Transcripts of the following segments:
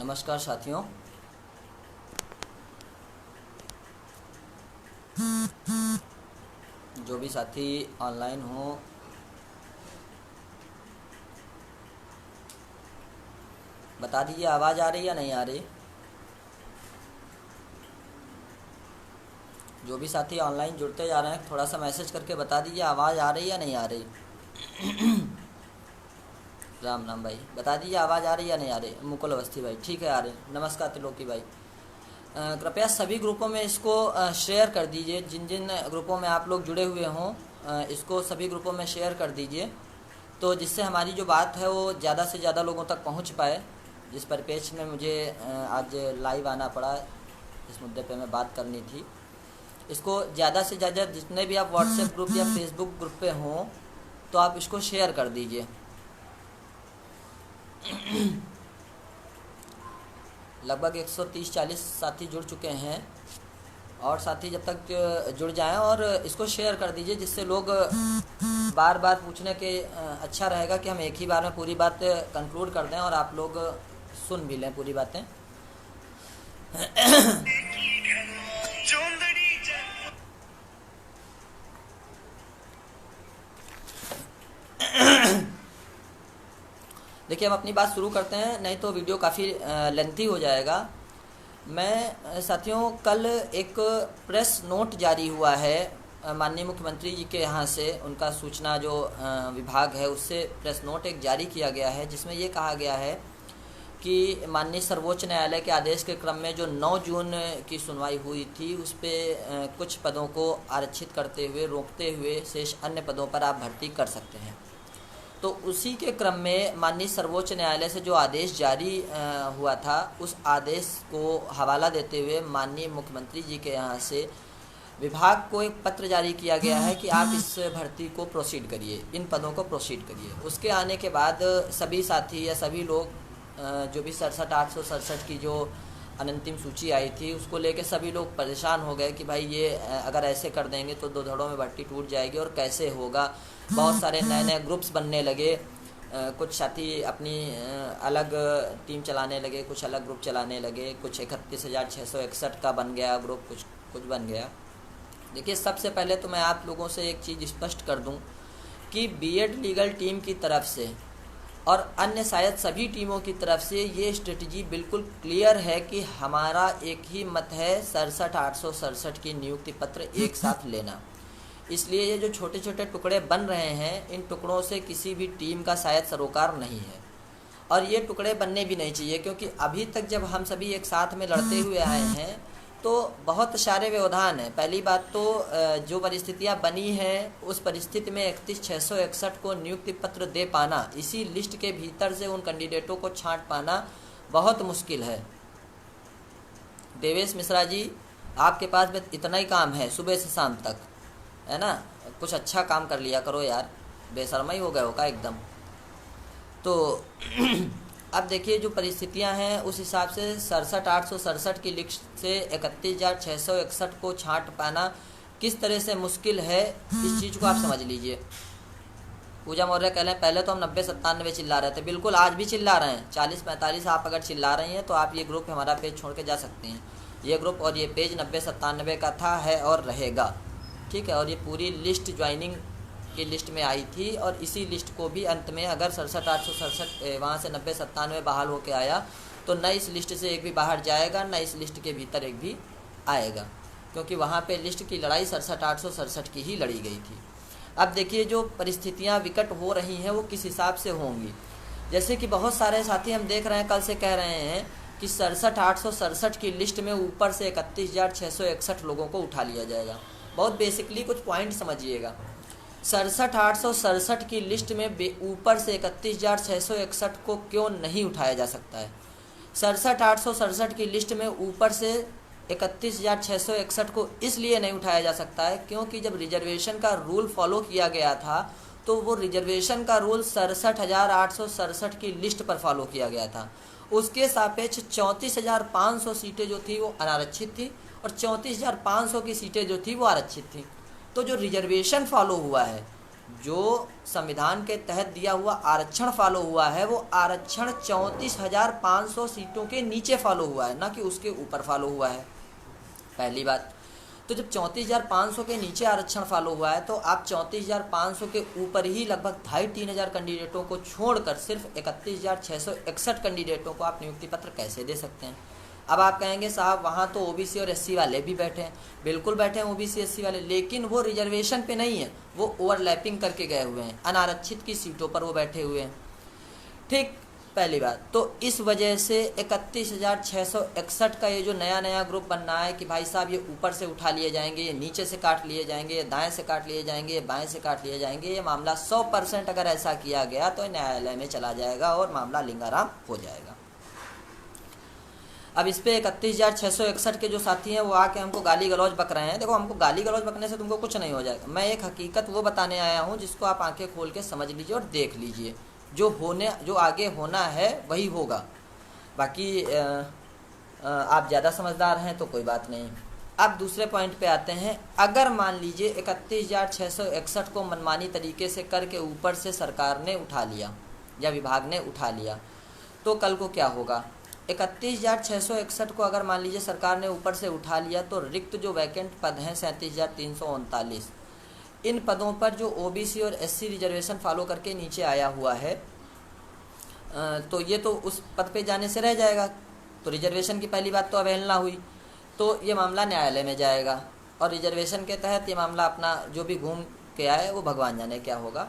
नमस्कार साथियों। जो भी साथी ऑनलाइन हो बता दीजिए, आवाज़ आ रही या नहीं आ रही। जो भी साथी ऑनलाइन जुड़ते जा रहे हैं थोड़ा सा मैसेज करके बता दीजिए, आवाज़ आ रही या नहीं आ रही। राम राम भाई, बता दीजिए आवाज़ आ रही या नहीं आ रही। मुकुल अवस्थी भाई, ठीक है आ रही। नमस्कार त्रिलोकी भाई। कृपया सभी ग्रुपों में इसको शेयर कर दीजिए। जिन जिन ग्रुपों में आप लोग जुड़े हुए हों इसको सभी ग्रुपों में शेयर कर दीजिए, तो जिससे हमारी जो बात है वो ज़्यादा से ज़्यादा लोगों तक पहुंच पाए। जिस परिप्रेक्ष्य में मुझे आज लाइव आना पड़ा, इस मुद्दे पे मैं बात करनी थी। इसको ज़्यादा से ज़्यादा जितने भी आप व्हाट्सएप ग्रुप या फेसबुक ग्रुप पे हों तो आप इसको शेयर कर दीजिए। लगभग 130-40 साथी जुड़ चुके हैं और साथी जब तक जुड़ जाएं और इसको शेयर कर दीजिए, जिससे लोग बार बार पूछने के अच्छा रहेगा कि हम एक ही बार में पूरी बात कंक्लूड कर दें और आप लोग सुन भी लें पूरी बातें। देखिए, हम अपनी बात शुरू करते हैं, नहीं तो वीडियो काफ़ी लेंथी हो जाएगा। मैं साथियों, कल एक प्रेस नोट जारी हुआ है माननीय मुख्यमंत्री जी के यहाँ से, उनका सूचना जो विभाग है उससे प्रेस नोट एक जारी किया गया है, जिसमें ये कहा गया है कि माननीय सर्वोच्च न्यायालय के आदेश के क्रम में जो 9 जून की सुनवाई हुई थी उस पर कुछ पदों को आरक्षित करते हुए रोकते हुए शेष अन्य पदों पर आप भर्ती कर सकते हैं। तो उसी के क्रम में माननीय सर्वोच्च न्यायालय से जो आदेश जारी हुआ था, उस आदेश को हवाला देते हुए माननीय मुख्यमंत्री जी के यहाँ से विभाग को एक पत्र जारी किया गया है कि आप इस भर्ती को प्रोसीड करिए, इन पदों को प्रोसीड करिए। उसके आने के बाद सभी साथी या सभी लोग जो भी 67,867 की जो अनंतिम सूची आई थी उसको लेके सभी लोग परेशान हो गए कि भाई ये अगर ऐसे कर देंगे तो 2 धड़ों में भर्ती टूट जाएगी और कैसे होगा। बहुत सारे नए नए ग्रुप्स बनने लगे, कुछ साथी अपनी अलग टीम चलाने लगे, कुछ अलग ग्रुप चलाने लगे, कुछ 31,661 का बन गया ग्रुप, कुछ बन गया। देखिए, सबसे पहले तो मैं आप लोगों से एक चीज़ स्पष्ट कर दूं कि बीएड लीगल टीम की तरफ से और अन्य शायद सभी टीमों की तरफ से ये स्ट्रेटजी बिल्कुल क्लियर है कि हमारा एक ही मत है 67,867 की नियुक्ति पत्र एक साथ लेना। इसलिए ये जो छोटे छोटे टुकड़े बन रहे हैं, इन टुकड़ों से किसी भी टीम का शायद सरोकार नहीं है और ये टुकड़े बनने भी नहीं चाहिए, क्योंकि अभी तक जब हम सभी एक साथ में लड़ते हुए आए हैं तो बहुत सारे व्यवधान हैं। पहली बात तो जो परिस्थितियां बनी हैं उस परिस्थिति में 31,661 को नियुक्ति पत्र दे पाना, इसी लिस्ट के भीतर से उन कैंडिडेटों को छांट पाना बहुत मुश्किल है। देवेश मिश्रा जी, आपके पास में इतना ही काम है सुबह से शाम तक, है ना, कुछ अच्छा काम कर लिया करो यार, बेशर्मा ही हो गए हो का एकदम। तो अब देखिए, जो परिस्थितियां हैं उस हिसाब से 67,867 की लिस्ट से 31,661 को छांट पाना किस तरह से मुश्किल है, इस चीज़ को आप समझ लीजिए। पूजा मौर्य कह लें, पहले तो हम 90-97 चिल्ला रहे थे, बिल्कुल आज भी चिल्ला रहे हैं। 40-45 आप अगर चिल्ला रही हैं तो आप ये ग्रुप हमारा पेज छोड़ के जा सकते हैं। ये ग्रुप और ये पेज 90-97 का था, है और रहेगा, ठीक है। और ये पूरी लिस्ट ज्वाइनिंग की लिस्ट में आई थी और इसी लिस्ट को भी अंत में अगर 67,867 वहाँ से 90-97 बहाल होके आया तो न इस लिस्ट से एक भी बाहर जाएगा, न इस लिस्ट के भीतर एक भी आएगा, क्योंकि वहाँ पे लिस्ट की लड़ाई 67,867 की ही लड़ी गई थी। अब देखिए, जो परिस्थितियाँ विकट हो रही हैं वो किस हिसाब से होंगी। जैसे कि बहुत सारे साथी हम देख रहे हैं, कल से कह रहे हैं कि 67,867 की लिस्ट में ऊपर से 31,661 लोगों को उठा लिया जाएगा। बहुत बेसिकली कुछ पॉइंट समझिएगा। 67,867 की लिस्ट में ऊपर से 31,661 को क्यों नहीं उठाया जा सकता है। 67,867 की लिस्ट में ऊपर से 31,661 को इसलिए नहीं उठाया जा सकता है क्योंकि जब रिजर्वेशन का रूल फॉलो किया गया था तो वो रिजर्वेशन का रूल 67,867 की लिस्ट पर फॉलो किया गया था। उसके सापेक्ष 34,500 सीटें जो थी वो अनारक्षित थी और 34,500 की सीटें जो थी वो आरक्षित थी। तो जो रिजर्वेशन फॉलो हुआ है जो संविधान के तहत दिया हुआ आरक्षण फॉलो हुआ है, वो आरक्षण 34,500 सीटों के नीचे फॉलो हुआ है, ना कि उसके ऊपर फॉलो हुआ है। पहली बात। तो जब 34,500 के नीचे आरक्षण फॉलो हुआ है, तो आप 34,500 के ऊपर ही लगभग 2,500-3 हज़ार कैंडिडेटों को छोड़कर सिर्फ 31,661 कैंडिडेटों को आप नियुक्ति पत्र कैसे दे सकते हैं? अब आप कहेंगे साहब वहाँ तो ओबीसी और एससी वाले भी बैठे हैं। बिल्कुल बैठे हैं ओबीसी एससी वाले, लेकिन वो रिजर्वेशन पे नहीं है, वो ओवरलैपिंग करके गए हुए हैं, अनारक्षित की सीटों पर वो बैठे हुए हैं। ठीक, पहली बात। तो इस वजह से 31,661 का ये जो नया ग्रुप बन रहा है कि भाई साहब ये ऊपर से उठा लिए जाएंगे, ये नीचे से काट लिए जाएंगे, ये दाएं से काट लिए जाएंगे, ये बाएं से काट लिए जाएंगे, ये मामला 100% अगर ऐसा किया गया तो न्यायालय में चला जाएगा और मामला लिंगाराम हो जाएगा। अब इस पे 31,661 के जो साथी हैं वो आके हमको गाली गलौज बक रहे हैं। देखो, हमको गाली गलौज बकने से तुमको कुछ नहीं हो जाएगा। मैं एक हकीकत वो बताने आया हूँ जिसको आप आंखें खोल के समझ लीजिए और देख लीजिए। जो आगे होना है वही होगा। बाकी आप ज़्यादा समझदार हैं तो कोई बात नहीं। अब दूसरे पॉइंट पे आते हैं। अगर मान लीजिए 31,661 को मनमानी तरीके से करके ऊपर से सरकार ने उठा लिया या विभाग ने उठा लिया, तो कल को क्या होगा? 31,661 को अगर मान लीजिए सरकार ने ऊपर से उठा लिया, तो रिक्त जो वैकेंट पद हैं 37,339, इन पदों पर जो ओबीसी और एससी रिजर्वेशन फॉलो करके नीचे आया हुआ है, तो ये तो उस पद पे जाने से रह जाएगा। तो रिजर्वेशन की पहली बात तो अवहेलना हुई, तो ये मामला न्यायालय में जाएगा और रिजर्वेशन के तहत ये मामला अपना जो भी घूम के आए वो भगवान जाने क्या होगा।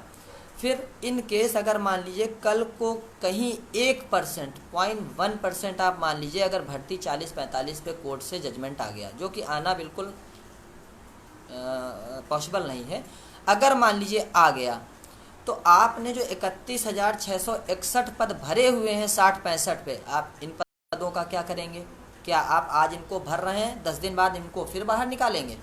फिर इन केस अगर मान लीजिए कल को कहीं 1%, 0.1% आप मान लीजिए अगर भर्ती 40-45 पे कोर्ट से जजमेंट आ गया, जो कि आना बिल्कुल पॉसिबल नहीं है, अगर मान लीजिए आ गया, तो आपने जो 31,661 पद भरे हुए हैं 60-65 पे, आप इन पदों का क्या करेंगे? क्या आप आज इनको भर रहे हैं, 10 दिन बाद इनको फिर बाहर निकालेंगे?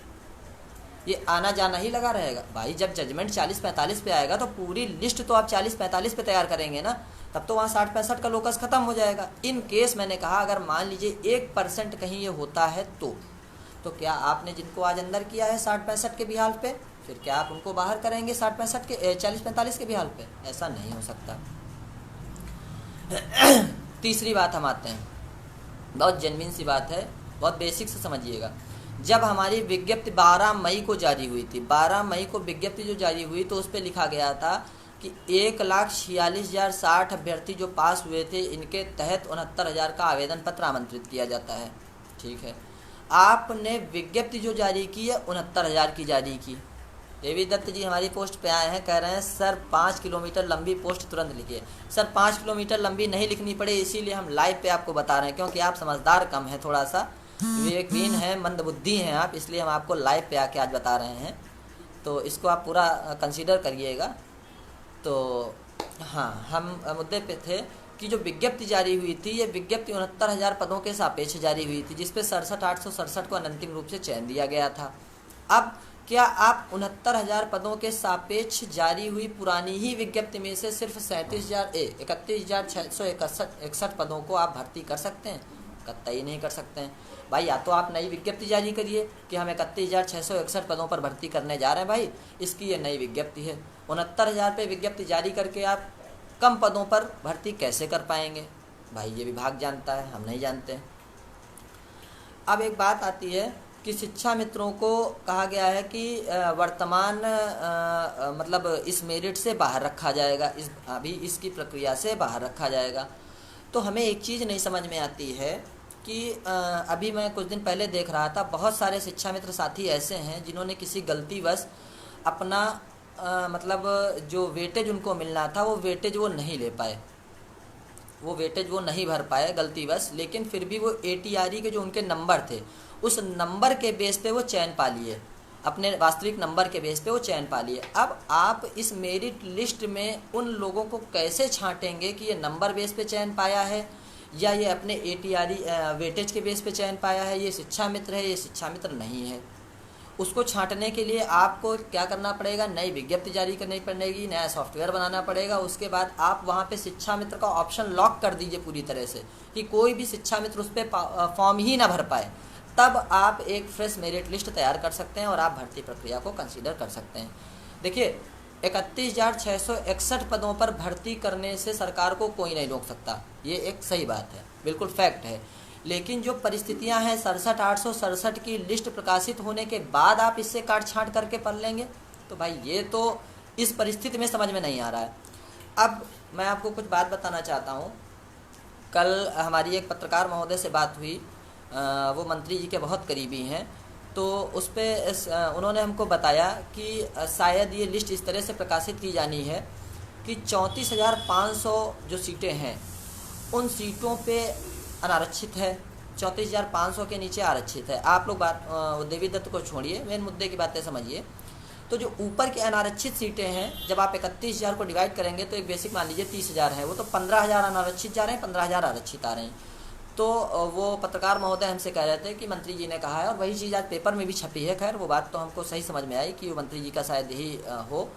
ये आना जाना ही लगा रहेगा। भाई जब जजमेंट 40-45 पे आएगा तो पूरी लिस्ट तो आप 40-45 पे तैयार करेंगे ना, तब तो वहाँ 60-65 का लोकस खत्म हो जाएगा। इन केस मैंने कहा अगर मान लीजिए 1% कहीं ये होता है तो क्या आपने जिनको आज अंदर किया है 60-65 के बिहाल पे, फिर क्या आप उनको बाहर करेंगे 60-65 के 40-45 के बिहाल पे? ऐसा नहीं हो सकता। तीसरी बात हम आते हैं, बहुत जेन्युइन सी बात है, बहुत बेसिक से समझिएगा। जब हमारी विज्ञप्ति 12 मई को जारी हुई थी, 12 मई को विज्ञप्ति जो जारी हुई तो उस पर लिखा गया था कि 1,46,060 अभ्यर्थी जो पास हुए थे, इनके तहत 69,000 का आवेदन पत्र आमंत्रित किया जाता है। ठीक है, आपने विज्ञप्ति जो जारी की है 69,000 की जारी की। देवी दत्त जी हमारी पोस्ट पे आए हैं, कह रहे हैं सर 5 किलोमीटर लंबी पोस्ट तुरंत लिखिए। सर 5 किलोमीटर लंबी नहीं लिखनी पड़े, इसीलिए हम लाइव पे आपको बता रहे हैं, क्योंकि आप समझदार कम हैं, थोड़ा सा विवेकहीन हैं, मंदबुद्धि हैं आप, इसलिए हम आपको लाइव पे आके आज बता रहे हैं। तो इसको आप पूरा कंसीडर करिएगा। तो हाँ, हम मुद्दे पे थे कि जो विज्ञप्ति जारी हुई थी, ये विज्ञप्ति 69,000 पदों के सापेक्ष जारी हुई थी, जिसपे 67,867 को अंतिम रूप से चयन दिया गया था। अब क्या आप 69,000 पदों के सापेक्ष जारी हुई पुरानी ही विज्ञप्ति में से सिर्फ 31,661 पदों को आप भर्ती कर सकते हैं? कतई नहीं कर सकते हैं भाई। या तो आप नई विज्ञप्ति जारी करिए कि हम 31,661 पदों पर भर्ती करने जा रहे हैं भाई, इसकी ये नई विज्ञप्ति है। 69,000 पे विज्ञप्ति जारी करके आप कम पदों पर भर्ती कैसे कर पाएंगे? भाई ये विभाग जानता है, हम नहीं जानते। अब एक बात आती है कि शिक्षा मित्रों को कहा गया है कि वर्तमान मतलब इस मेरिट से बाहर रखा जाएगा, अभी इसकी प्रक्रिया से बाहर रखा जाएगा। तो हमें एक चीज़ नहीं समझ में आती है कि अभी मैं कुछ दिन पहले देख रहा था, बहुत सारे शिक्षा मित्र साथी ऐसे हैं जिन्होंने किसी गलतीवश अपना मतलब जो वेटेज उनको मिलना था वो वेटेज वो नहीं ले पाए, वो वेटेज वो नहीं भर पाए गलतीवश, लेकिन फिर भी वो ATRE के जो उनके नंबर थे उस नंबर के बेस पे वो चयन पा लिए, अपने वास्तविक नंबर के बेस पे वो चयन पा लिए। अब आप इस मेरिट लिस्ट में उन लोगों को कैसे छांटेंगे कि ये नंबर बेस पे चयन पाया है या ये अपने ATRE वेटेज के बेस पे चयन पाया है? ये शिक्षा मित्र है, ये शिक्षा मित्र नहीं है। उसको छांटने के लिए आपको क्या करना पड़ेगा? नई विज्ञप्ति जारी करनी पड़ेगी, नया सॉफ्टवेयर बनाना पड़ेगा। उसके बाद आप वहाँ पे शिक्षा मित्र का ऑप्शन लॉक कर दीजिए पूरी तरह से कि कोई भी शिक्षा मित्र उस पर फॉर्म ही ना भर पाए, तब आप एक फ्रेश मेरिट लिस्ट तैयार कर सकते हैं और आप भर्ती प्रक्रिया को कंसीडर कर सकते हैं। देखिए, 31,661 पदों पर भर्ती करने से सरकार को कोई नहीं रोक सकता, ये एक सही बात है, बिल्कुल फैक्ट है। लेकिन जो परिस्थितियां हैं 67,867 की लिस्ट प्रकाशित होने के बाद आप इससे काट छांट करके पढ़ लेंगे, तो भाई ये तो इस परिस्थिति में समझ में नहीं आ रहा है। अब मैं आपको कुछ बात बताना चाहता हूँ। कल हमारी एक पत्रकार महोदय से बात हुई, वो मंत्री जी के बहुत करीबी हैं, तो उस पर उन्होंने हमको बताया कि शायद ये लिस्ट इस तरह से प्रकाशित की जानी है कि 34,500 जो सीटें हैं उन सीटों पे अनारक्षित है, 34,500 के नीचे आरक्षित है। आप लोग बात देवी दत्त को छोड़िए, मेन मुद्दे की बातें समझिए। तो जो ऊपर की अनारक्षित सीटें हैं, जब आप 31,000 को डिवाइड करेंगे तो एक बेसिक मान लीजिए 30,000 है, वो तो 15,000 अनारक्षित जा रहे हैं, 15,000 आरक्षित आ रहे हैं। तो वो पत्रकार महोदय हमसे कह रहे थे कि मंत्री जी ने कहा है, और वही चीज़ आज पेपर में भी छपी है। खैर वो बात तो हमको सही समझ में आई कि वो मंत्री जी का शायद यही हो।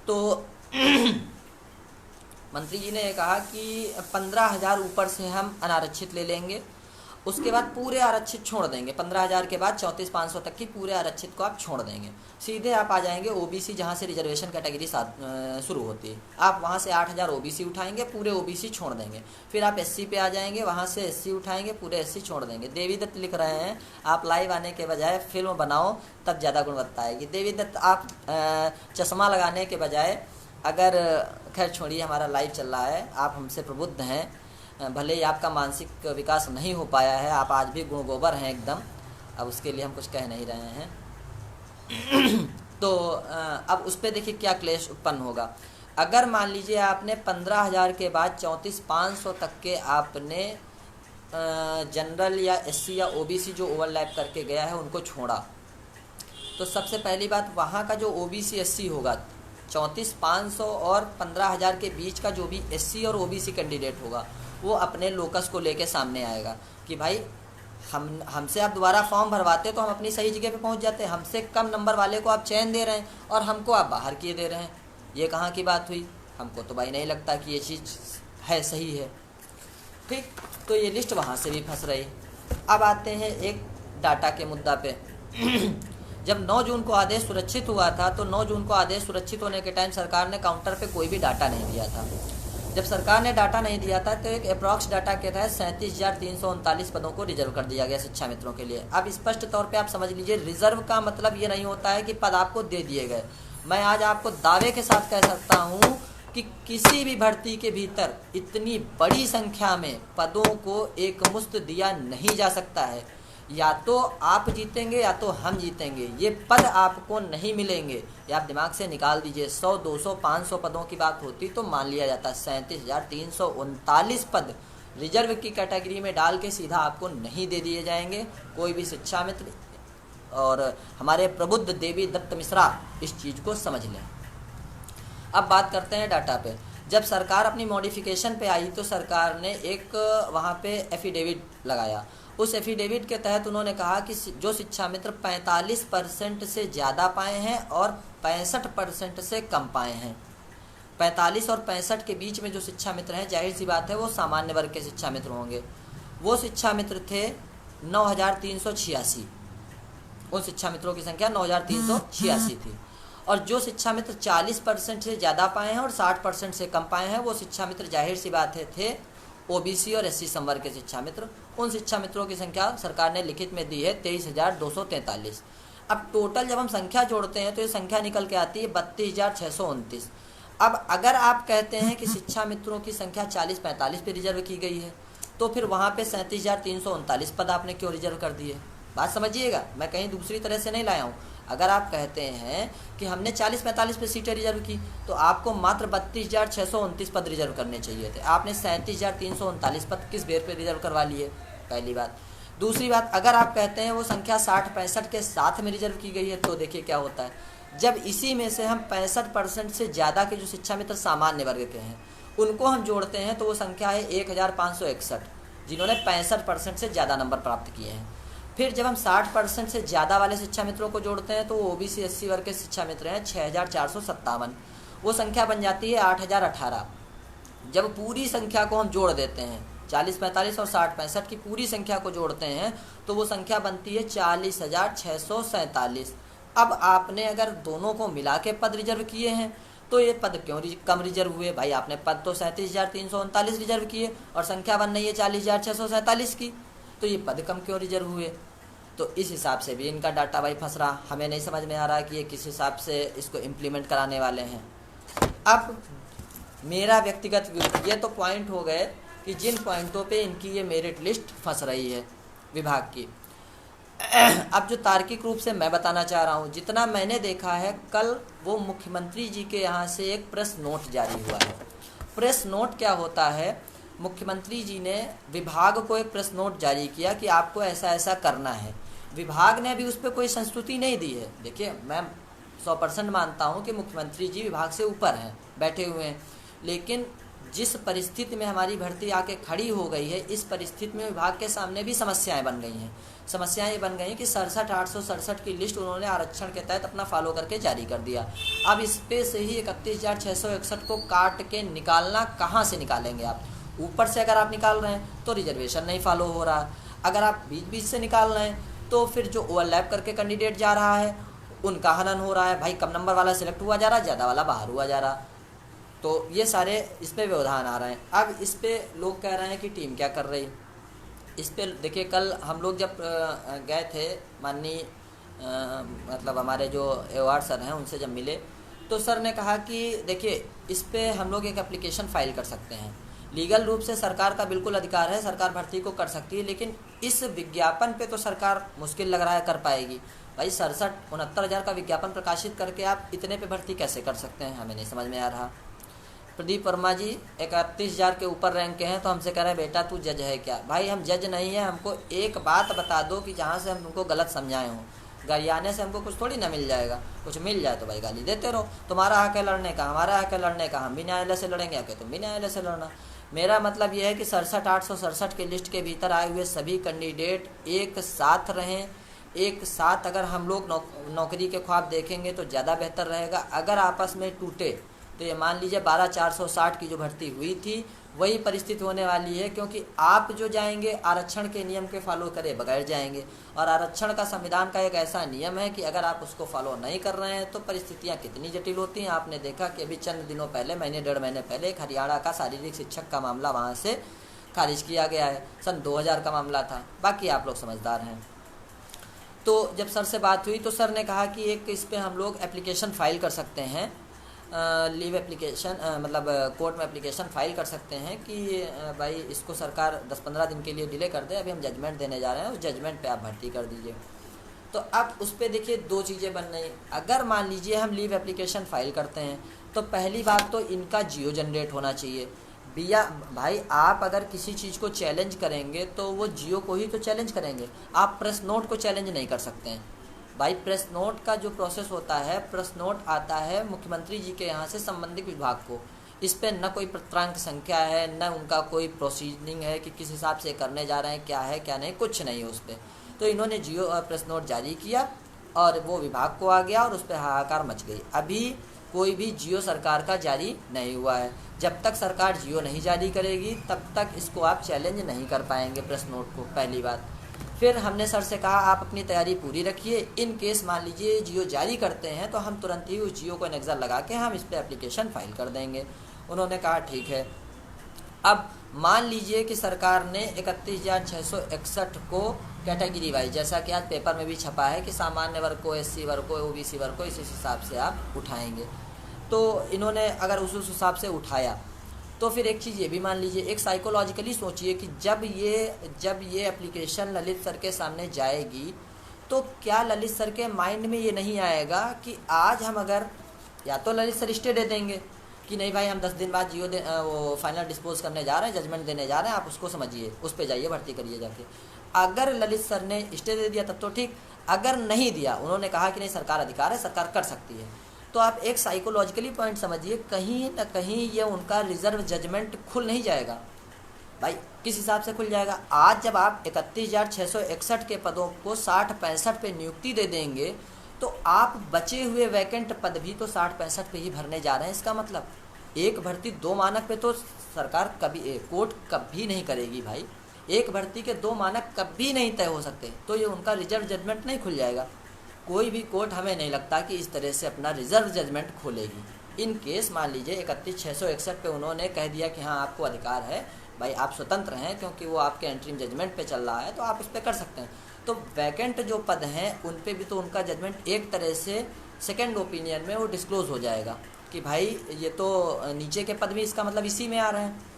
तो मंत्री जी ने कहा कि 15,000 ऊपर से हम अनारक्षित ले लेंगे, उसके बाद पूरे आरक्षित छोड़ देंगे। 15,000 के बाद 34,500 तक की पूरे आरक्षित को आप छोड़ देंगे, सीधे आप आ जाएंगे ओबीसी, जहाँ से रिजर्वेशन कैटेगरी शुरू होती है। आप वहाँ से 8,000 ओबीसी उठाएंगे, पूरे ओबीसी छोड़ देंगे। फिर आप एससी पे आ जाएंगे, वहाँ से एससी उठाएंगे, पूरे एससी छोड़ देंगे। देवी दत्त लिख रहे हैं आप लाइव आने के बजाय फिल्म बनाओ, तब ज़्यादा गुणवत्ता आएगी। देवी दत्त आप चश्मा लगाने के बजाय, अगर खैर छोड़िए, हमारा लाइव चल रहा है, आप हमसे प्रबुद्ध हैं, भले ही आपका मानसिक विकास नहीं हो पाया है, आप आज भी गुण गोबर हैं एकदम, अब उसके लिए हम कुछ कह नहीं रहे हैं। तो अब उस पर देखिए क्या क्लेश उत्पन्न होगा। अगर मान लीजिए आपने 15,000 के बाद 34,500 तक के आपने जनरल या एससी या ओबीसी जो ओवरलैप करके गया है उनको छोड़ा, तो सबसे पहली बात वहाँ का जो ओबीसी एससी होगा, 34,500 और 15,000 के बीच का जो भी एससी और ओबीसी कैंडिडेट होगा, वो अपने लोकस को लेके सामने आएगा कि भाई हमसे आप दोबारा फॉर्म भरवाते तो हम अपनी सही जगह पे पहुंच जाते, हमसे कम नंबर वाले को आप चयन दे रहे हैं और हमको आप बाहर किए दे रहे हैं। ये कहाँ की बात हुई? हमको तो भाई नहीं लगता कि ये चीज़ है, सही है। ठीक, तो ये लिस्ट वहाँ से भी फंस रही। अब आते हैं एक डाटा के मुद्दा पे। जब 9 जून को आदेश सुरक्षित हुआ था, तो 9 जून को आदेश सुरक्षित होने के टाइम सरकार ने काउंटर पे कोई भी डाटा नहीं दिया था। जब सरकार ने डाटा नहीं दिया था तो एक अप्रॉक्स डाटा के तहत 37,339 पदों को रिजर्व कर दिया गया शिक्षा मित्रों के लिए। अब स्पष्ट तौर पे आप समझ लीजिए, रिजर्व का मतलब ये नहीं होता है कि पद आपको दे दिए गए। मैं आज आपको दावे के साथ कह सकता हूँ कि किसी भी भर्ती के भीतर इतनी बड़ी संख्या में पदों को एक मुश्त दिया नहीं जा सकता है। या तो आप जीतेंगे या तो हम जीतेंगे, ये पद आपको नहीं मिलेंगे। ये आप दिमाग से निकाल दीजिए। 100, 200, 500 पदों की बात होती तो मान लिया जाता, 37,339 पद रिजर्व की कैटेगरी में डाल के सीधा आपको नहीं दे दिए जाएंगे। कोई भी शिक्षा मित्र और हमारे प्रबुद्ध देवी दत्त मिश्रा इस चीज़ को समझ लें। अब बात करते हैं डाटा पे। जब सरकार अपनी मॉडिफिकेशन पे आई तो सरकार ने एक वहाँ पे एफिडेविट लगाया। उस एफिडेविट के तहत उन्होंने कहा कि जो शिक्षा मित्र 45% से ज़्यादा पाए हैं और 65% से कम पाए हैं, 45 और 65 के बीच में जो शिक्षा मित्र हैं, जाहिर सी बात है वो सामान्य वर्ग के शिक्षा मित्र होंगे। वो शिक्षा मित्र थे 9,386, उन शिक्षा मित्रों की संख्या 9,386 थी। और जो शिक्षा मित्र 40% से ज़्यादा पाए हैं और 60% से कम पाए हैं, वो शिक्षा मित्र जाहिर सी बात है थे ओबीसी और एससी संवर्ग के शिक्षा मित्र। उन शिक्षा मित्रों की संख्या सरकार ने लिखित में दी है 23,243। अब टोटल जब हम संख्या जोड़ते हैं तो ये संख्या निकल के आती है 32,629। अब अगर आप कहते हैं कि शिक्षा मित्रों की संख्या 40-45 पे रिजर्व की गई है, तो फिर वहाँ पे 37,339 पद आपने क्यों रिजर्व कर दिए? बात समझिएगा, मैं कहीं दूसरी तरह से नहीं लाया हूँ। अगर आप कहते हैं कि हमने 40-45 पे सीटें रिजर्व की, तो आपको मात्र 32,629 पद रिजर्व करने चाहिए थे। आपने 37,339 पद किस बेर पे रिजर्व करवा लिए? पहली बात। दूसरी बात, अगर आप कहते हैं वो संख्या 60-65 के साथ में रिजर्व की गई है, तो देखिए क्या होता है। जब इसी में से हम 65% से ज़्यादा के जो शिक्षा मित्र सामान्य वर्ग के हैं उनको हम जोड़ते हैं, तो वो संख्या है 1,561, जिन्होंने 65% से ज़्यादा नंबर प्राप्त किए हैं। फिर जब हम 60% से ज़्यादा वाले शिक्षा मित्रों को जोड़ते हैं तो वो ओबीसी एससी वर्ग के शिक्षा मित्र हैं 6,457, वो संख्या बन जाती है 8,018। जब पूरी संख्या को हम जोड़ देते हैं, 40-45 और 60-65 की पूरी संख्या को जोड़ते हैं, तो वो संख्या बनती है 40,647। अब आपने अगर दोनों को मिला के पद रिजर्व किए हैं तो ये पद क्यों कम रिजर्व हुए? भाई आपने पद तो 37,339 रिजर्व किए और संख्या बन रही है 40,647 की, तो ये पद कम क्यों रिजर्व हुए? तो इस हिसाब से भी इनका डाटा भाई फंस रहा। हमें नहीं समझ में आ रहा कि ये किस हिसाब से इसको इम्प्लीमेंट कराने वाले हैं। अब मेरा व्यक्तिगत ये तो पॉइंट हो गए कि जिन पॉइंटों पे इनकी ये मेरिट लिस्ट फंस रही है विभाग की। अब जो तार्किक रूप से मैं बताना चाह रहा हूँ, जितना मैंने देखा है, कल वो मुख्यमंत्री जी के यहाँ से एक प्रेस नोट जारी हुआ है। प्रेस नोट क्या होता है? मुख्यमंत्री जी ने विभाग को एक प्रेस नोट जारी किया कि आपको ऐसा ऐसा करना है। विभाग ने अभी उस पर कोई संस्तुति नहीं दी है। देखिए, मैं 100% मानता हूँ कि मुख्यमंत्री जी विभाग से ऊपर हैं, बैठे हुए हैं, लेकिन जिस परिस्थिति में हमारी भर्ती आके खड़ी हो गई है, इस परिस्थिति में विभाग के सामने भी समस्याएं बन गई हैं। समस्याएं ये बन गई कि 67,867 की लिस्ट उन्होंने आरक्षण के तहत अपना फॉलो करके जारी कर दिया। अब इस पे से ही 31,661 को काट के निकालना, कहाँ से निकालेंगे आप? ऊपर से अगर आप निकाल रहे हैं तो रिजर्वेशन नहीं फॉलो हो रहा, अगर आप बीच बीच से निकाल रहे हैं तो फिर जो ओवरलैप करके कैंडिडेट जा रहा है उनका हनन हो रहा है। भाई कम नंबर वाला सिलेक्ट हुआ जा रहा, ज़्यादा वाला बाहर हुआ जा रहा, तो ये सारे इस पे व्यवधान आ रहे हैं। अब इस पे लोग कह रहे हैं कि टीम क्या कर रही। इस पे देखिए, कल हम लोग जब गए थे, माननीय मतलब हमारे जो अवार्ड सर हैं उनसे जब मिले, तो सर ने कहा कि देखिए, इस पे हम लोग एक एप्लीकेशन फ़ाइल कर सकते हैं। लीगल रूप से सरकार का बिल्कुल अधिकार है, सरकार भर्ती को कर सकती है, लेकिन इस विज्ञापन पे तो सरकार मुश्किल लग रहा है कर पाएगी। भाई 69-69 का विज्ञापन प्रकाशित करके आप इतने पे भर्ती कैसे कर सकते हैं? हमें नहीं समझ में आ रहा। प्रदीप वर्मा जी 31,000 के ऊपर रैंक के हैं, तो हमसे कह रहे हैं बेटा तू जज है क्या? भाई हम जज नहीं है, हमको एक बात बता दो कि जहाँ से हम तुमको गलत समझाए हों। गरियाने से हमको कुछ थोड़ी ना मिल जाएगा, कुछ मिल जाए तो भाई गाली देते रहो। तुम्हारा हक है लड़ने का, हमारा हक है लड़ने का, हम भी न्यायालय से लड़ेंगे, आके तुम भी न्यायालय से लड़ना। मेरा मतलब यह है कि 67,867 के लिस्ट के भीतर आए हुए सभी कैंडिडेट एक साथ रहें। एक साथ अगर हम लोग नौकरी के ख्वाब देखेंगे तो ज़्यादा बेहतर रहेगा। अगर आपस में टूटे तो ये मान लीजिए 12,460 की जो भर्ती हुई थी वही परिस्थिति होने वाली है, क्योंकि आप जो जाएंगे आरक्षण के नियम के फॉलो करे बगैर जाएंगे, और आरक्षण का संविधान का एक ऐसा नियम है कि अगर आप उसको फॉलो नहीं कर रहे हैं तो परिस्थितियां कितनी जटिल होती हैं। आपने देखा कि अभी चंद दिनों पहले, महीने 1.5 महीने पहले, एक हरियाणा का शारीरिक शिक्षक का मामला वहाँ से खारिज किया गया है। सन 2000 का मामला था। बाकी आप लोग समझदार हैं। तो जब सर से बात हुई तो सर ने कहा कि एक इस पर हम लोग एप्लीकेशन फ़ाइल कर सकते हैं, लीव एप्लीकेशन, मतलब कोर्ट में एप्लीकेशन फ़ाइल कर सकते हैं कि भाई इसको सरकार 10-15 दिन के लिए डिले कर दे, अभी हम जजमेंट देने जा रहे हैं, उस जजमेंट पे आप भर्ती कर दीजिए। तो अब उस पर देखिए 2 चीज़ें बन रही। अगर मान लीजिए हम लीव एप्लीकेशन फ़ाइल करते हैं तो पहली बात तो इनका जियो जनरेट होना चाहिए। भैया भाई, आप अगर किसी चीज़ को चैलेंज करेंगे तो वो जियो को ही तो चैलेंज करेंगे, आप प्रेस नोट को चैलेंज नहीं कर सकते हैं। भाई प्रेस नोट का जो प्रोसेस होता है, प्रेस नोट आता है मुख्यमंत्री जी के यहाँ से संबंधित विभाग को। इस पर न कोई पत्रांक संख्या है, न उनका कोई प्रोसीडिंग है कि किस हिसाब से करने जा रहे हैं, क्या है क्या नहीं, कुछ नहीं है उस पर। तो इन्होंने जियो प्रेस नोट जारी किया और वो विभाग को आ गया और उस पर हाहाकार मच गई। अभी कोई भी जियो सरकार का जारी नहीं हुआ है। जब तक सरकार जियो नहीं जारी करेगी तब तक इसको आप चैलेंज नहीं कर पाएंगे प्रेस नोट को, पहली बात। फिर हमने सर से कहा आप अपनी तैयारी पूरी रखिए, इन केस मान लीजिए जियो जारी करते हैं तो हम तुरंत ही उस जियो को नज़र लगा के हम इस पर एप्लीकेशन फ़ाइल कर देंगे। उन्होंने कहा ठीक है। अब मान लीजिए कि सरकार ने 31,661 को कैटेगरी वाइज, जैसा कि आज पेपर में भी छपा है कि सामान्य वर्ग को, SC वर्ग को, OBC वर्ग को इस हिसाब से आप उठाएंगे। तो इन्होंने अगर उस हिसाब से उठाया तो फिर एक चीज़ ये भी मान लीजिए, एक साइकोलॉजिकली सोचिए कि जब ये एप्लीकेशन ललित सर के सामने जाएगी तो क्या ललित सर के माइंड में ये नहीं आएगा कि आज हम अगर, या तो ललित सर स्टे दे देंगे कि नहीं भाई हम 10 दिन बाद जियो वो फाइनल डिस्पोज करने जा रहे हैं, जजमेंट देने जा रहे हैं, आप उसको समझिए, उस पर जाइए, भर्ती करिए जाके। अगर ललित सर ने स्टे दे दिया तब तो ठीक, अगर नहीं दिया, उन्होंने कहा कि नहीं सरकार अधिकार है, सरकार कर सकती है, तो आप एक साइकोलॉजिकली पॉइंट समझिए, कहीं ना कहीं ये उनका रिजर्व जजमेंट खुल नहीं जाएगा। भाई किस हिसाब से खुल जाएगा? आज जब आप 31,661 के पदों को 60-65 पे नियुक्ति दे देंगे तो आप बचे हुए वैकेंट पद भी तो 60-65 पे ही भरने जा रहे हैं। इसका मतलब एक भर्ती 2 मानक पे तो सरकार कभी, कोर्ट कभी नहीं करेगी भाई। एक भर्ती के 2 मानक कभी नहीं तय हो सकते, तो ये उनका रिजर्व जजमेंट नहीं खुल जाएगा। कोई भी कोर्ट हमें नहीं लगता कि इस तरह से अपना रिजर्व जजमेंट खोलेगी। इन केस मान लीजिए 31,661 पे उन्होंने कह दिया कि हाँ आपको अधिकार है भाई, आप स्वतंत्र हैं, क्योंकि वो आपके एंट्रीम जजमेंट पे चल रहा है, तो आप उस पर कर सकते हैं। तो वैकेंट जो पद हैं उन पे भी तो उनका जजमेंट एक तरह से सेकेंड ओपिनियन में वो डिस्क्लोज़ हो जाएगा कि भाई ये तो नीचे के पद भी इसका मतलब इसी में आ रहे हैं।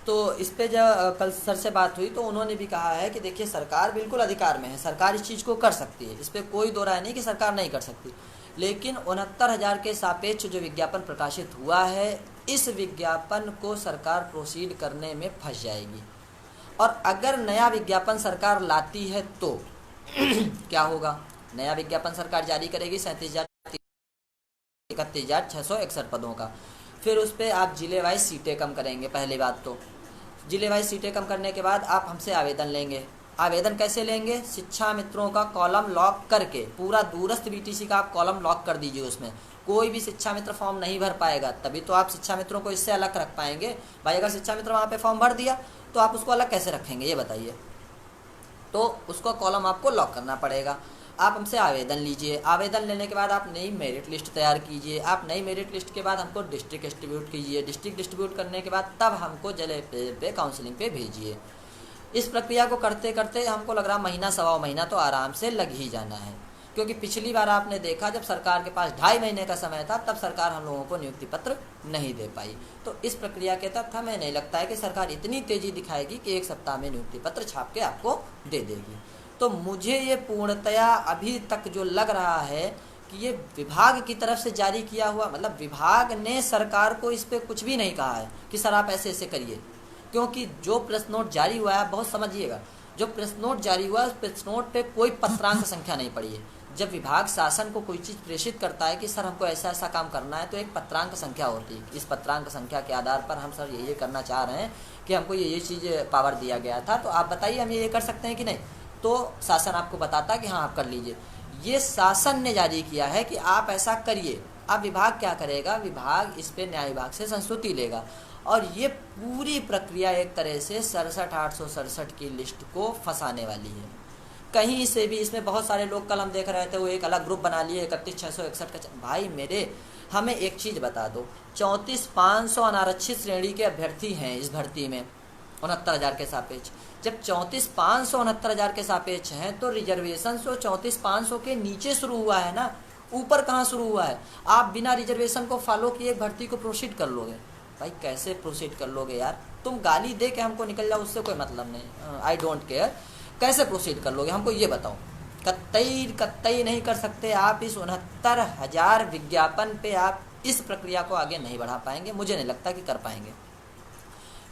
तो इस पे जब कल सर से बात हुई तो उन्होंने भी कहा है कि देखिए सरकार बिल्कुल अधिकार में है, सरकार इस चीज़ को कर सकती है, इस पर कोई दो राय नहीं कि सरकार नहीं कर सकती, लेकिन 69,000 के सापेक्ष जो विज्ञापन प्रकाशित हुआ है, इस विज्ञापन को सरकार प्रोसीड करने में फंस जाएगी। और अगर नया विज्ञापन सरकार लाती है तो क्या होगा? नया विज्ञापन सरकार जारी करेगी 31,661 पदों का, फिर उस पर आप जिले वाइज सीटें कम करेंगे। पहली बात तो जिले वाइज सीटें कम करने के बाद आप हमसे आवेदन लेंगे। आवेदन कैसे लेंगे? शिक्षा मित्रों का कॉलम लॉक करके, पूरा दूरस्थ बीटीसी का आप कॉलम लॉक कर दीजिए। उसमें कोई भी शिक्षा मित्र फॉर्म नहीं भर पाएगा, तभी तो आप शिक्षा मित्रों को इससे अलग रख पाएंगे। भाई अगर शिक्षा मित्र वहाँ पे फॉर्म भर दिया तो आप उसको अलग कैसे रखेंगे ये बताइए? तो उसको कॉलम आपको लॉक करना पड़ेगा। आप हमसे आवेदन लीजिए, आवेदन लेने के बाद आप नई मेरिट लिस्ट तैयार कीजिए, आप नई मेरिट लिस्ट के बाद हमको डिस्ट्रिक्ट डिस्ट्रीब्यूट कीजिए, डिस्ट्रिक्ट डिस्ट्रीब्यूट करने के बाद तब हमको जिले पे काउंसलिंग पे भेजिए। इस प्रक्रिया को करते करते हमको लग रहा महीना सवा महीना तो आराम से लग ही जाना है, क्योंकि पिछली बार आपने देखा जब सरकार के पास 2.5 महीने का समय था तब सरकार हम लोगों को नियुक्ति पत्र नहीं दे पाई। तो इस प्रक्रिया के तहत हमें नहीं लगता है कि सरकार इतनी तेज़ी दिखाएगी कि 1 सप्ताह में नियुक्ति पत्र छाप के आपको दे देगी। तो मुझे ये पूर्णतया अभी तक जो लग रहा है कि ये विभाग की तरफ से जारी किया हुआ, मतलब विभाग ने सरकार को इस पर कुछ भी नहीं कहा है कि सर आप ऐसे ऐसे करिए, क्योंकि जो प्रेस नोट जारी हुआ है, बहुत समझिएगा, जो प्रेस नोट जारी हुआ है उस प्रेस नोट पे कोई पत्रांक संख्या नहीं पड़ी है। जब विभाग शासन को कोई चीज़ प्रेषित करता है कि सर हमको ऐसा ऐसा काम करना है, तो एक पत्रांक संख्या होती है। इस पत्रांक संख्या के आधार पर हम सर ये करना चाह रहे हैं कि हमको ये चीज़ पावर दिया गया था, तो आप बताइए हम ये कर सकते हैं कि नहीं? तो शासन आपको बताता कि हाँ आप कर लीजिए। ये शासन ने जारी किया है कि आप ऐसा करिए। अब विभाग क्या करेगा? विभाग इस पे न्याय विभाग से संस्तुति लेगा और ये पूरी प्रक्रिया एक तरह से 67,867 की लिस्ट को फंसाने वाली है। कहीं से भी इसमें बहुत सारे लोग, कल हम देख रहे थे, वो एक अलग ग्रुप बना लिए 31,661 का। भाई मेरे, हमें एक चीज़ बता दो, 34,500 अनारक्षित श्रेणी के अभ्यर्थी हैं इस भर्ती में 69,000 के सापेक्ष। जब 34,500 69,000 के सापेक्ष हैं तो रिजर्वेशन तो 34,500 के नीचे शुरू हुआ है ना, ऊपर कहाँ शुरू हुआ है? आप बिना रिजर्वेशन को फॉलो किए भर्ती को प्रोसीड कर लोगे? भाई कैसे प्रोसीड कर लोगे यार? तुम गाली दे के हमको निकल जाओ, उससे कोई मतलब नहीं, आई डोंट केयर। कैसे प्रोसीड कर लोगे हमको ये बताओ। कतई नहीं कर सकते आप। इस 69,000 विज्ञापन पे आप इस प्रक्रिया को आगे नहीं बढ़ा पाएंगे, मुझे नहीं लगता कि कर पाएंगे।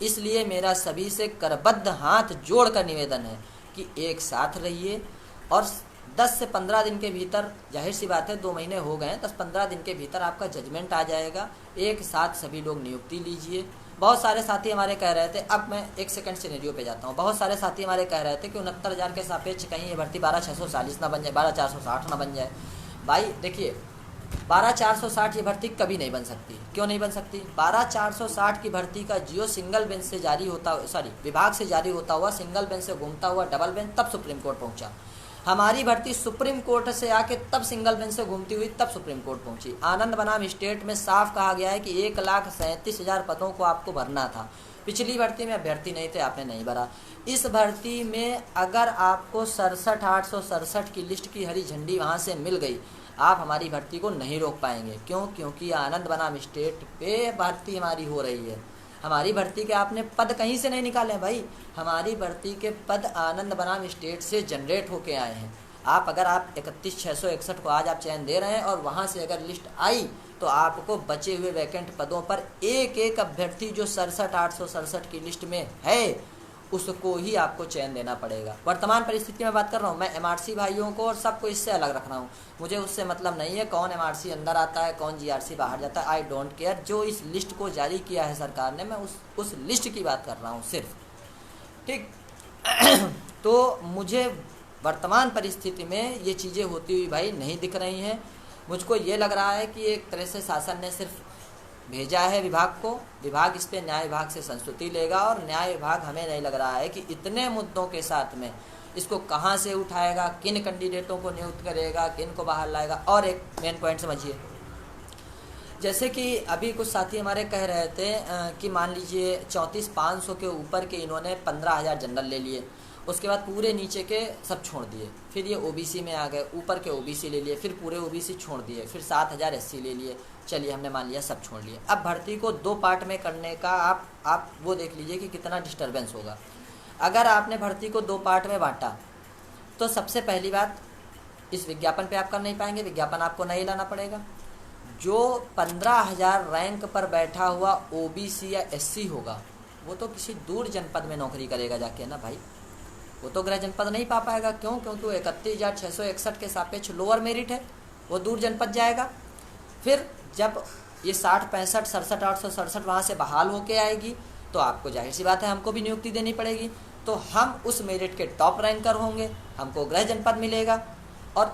इसलिए मेरा सभी से करबद्ध हाथ जोड़कर निवेदन है कि एक साथ रहिए और 10 से 15 दिन के भीतर, जाहिर सी बात है 2 महीने हो गए, 10-15 दिन के भीतर आपका जजमेंट आ जाएगा। एक साथ सभी लोग नियुक्ति लीजिए। बहुत सारे साथी हमारे कह रहे थे, अब मैं एक सेकंड सिनेरियो पे जाता हूँ, बहुत सारे साथी हमारे कह रहे थे कि 69,000 के सापेक्ष कहीं ये भर्ती 12,640 ना बन जाए, 12,460 ना बन जाए। भाई देखिए 12,460 ये भर्ती कभी नहीं बन सकती। क्यों नहीं बन सकती? 12,460 की भर्ती का जियो सिंगल बेंच से जारी होता, विभाग से जारी होता हुआ सिंगल बेंच से घूमता हुआ डबल बेंच तब सुप्रीम कोर्ट पहुंचा। हमारी भर्ती सुप्रीम कोर्ट से आके तब सिंगल बेंच से घूमती हुई तब सुप्रीम कोर्ट पहुंची। आनंद बनाम स्टेट में साफ कहा गया है कि 1,37,000 पदों को आपको भरना था। पिछली भर्ती में अभ्यर्थी नहीं थे, आपने नहीं भरा। इस भर्ती में अगर आपको 67,867 की लिस्ट की हरी झंडी वहाँ से मिल गई, आप हमारी भर्ती को नहीं रोक पाएंगे। क्यों? क्योंकि आनंद बनाम स्टेट पे भर्ती हमारी हो रही है। हमारी भर्ती के आपने पद कहीं से नहीं निकाले भाई, हमारी भर्ती के पद आनंद बनाम स्टेट से जनरेट होके आए हैं। आप 31,661 को आज आप चयन दे रहे हैं और वहाँ से अगर लिस्ट आई तो आपको बचे हुए वैकेंट पदों पर एक एक अभ्यर्थी जो 67,867 की लिस्ट में है उसको ही आपको चयन देना पड़ेगा। वर्तमान परिस्थिति में बात कर रहा हूँ मैं, एमआरसी भाइयों को और सबको इससे अलग रख रहा हूँ। मुझे उससे मतलब नहीं है कौन एमआरसी अंदर आता है, कौन जीआरसी बाहर जाता है, आई डोंट केयर। जो इस लिस्ट को जारी किया है सरकार ने, मैं उस लिस्ट की बात कर रहा हूँ सिर्फ, ठीक। तो मुझे वर्तमान परिस्थिति में ये चीज़ें होती हुई भाई नहीं दिख रही हैं। मुझको ये लग रहा है कि एक तरह से शासन ने सिर्फ भेजा है विभाग को, विभाग इस पे न्याय विभाग से संस्तुति लेगा और न्याय विभाग, हमें नहीं लग रहा है कि इतने मुद्दों के साथ में इसको कहाँ से उठाएगा, किन कैंडिडेटों को नियुक्त करेगा, किन को बाहर लाएगा। और एक मेन पॉइंट समझिए, जैसे कि अभी कुछ साथी हमारे कह रहे थे कि मान लीजिए 34,500 के ऊपर के इन्होंने 15,000 जनरल ले लिए, उसके बाद पूरे नीचे के सब छोड़ दिए, फिर ये ओबीसी में आ गए, ऊपर के ओबीसी ले लिए, फिर पूरे ओबीसी छोड़ दिए, फिर 7,000 एससी ले लिए। चलिए हमने मान लिया सब छोड़ लिए। अब भर्ती को 2 पार्ट में करने का आप वो देख लीजिए कि कितना डिस्टर्बेंस होगा। अगर आपने भर्ती को 2 पार्ट में बांटा तो सबसे पहली बात, इस विज्ञापन पे आप कर नहीं पाएंगे, विज्ञापन आपको नहीं लाना पड़ेगा। जो 15,000 रैंक पर बैठा हुआ ओबीसी या एससी होगा वो तो किसी दूर जनपद में नौकरी करेगा जाके ना भाई, वो तो गृह जनपद नहीं पा पाएगा। क्यों? क्योंकि वो 31,661 के सापेक्ष लोअर मेरिट है, वो दूर जनपद जाएगा। फिर जब ये 60, 65, 67, 867 वहाँ से बहाल होके आएगी तो आपको जाहिर सी बात है हमको भी नियुक्ति देनी पड़ेगी। तो हम उस मेरिट के टॉप रैंकर होंगे, हमको गृह जनपद मिलेगा। और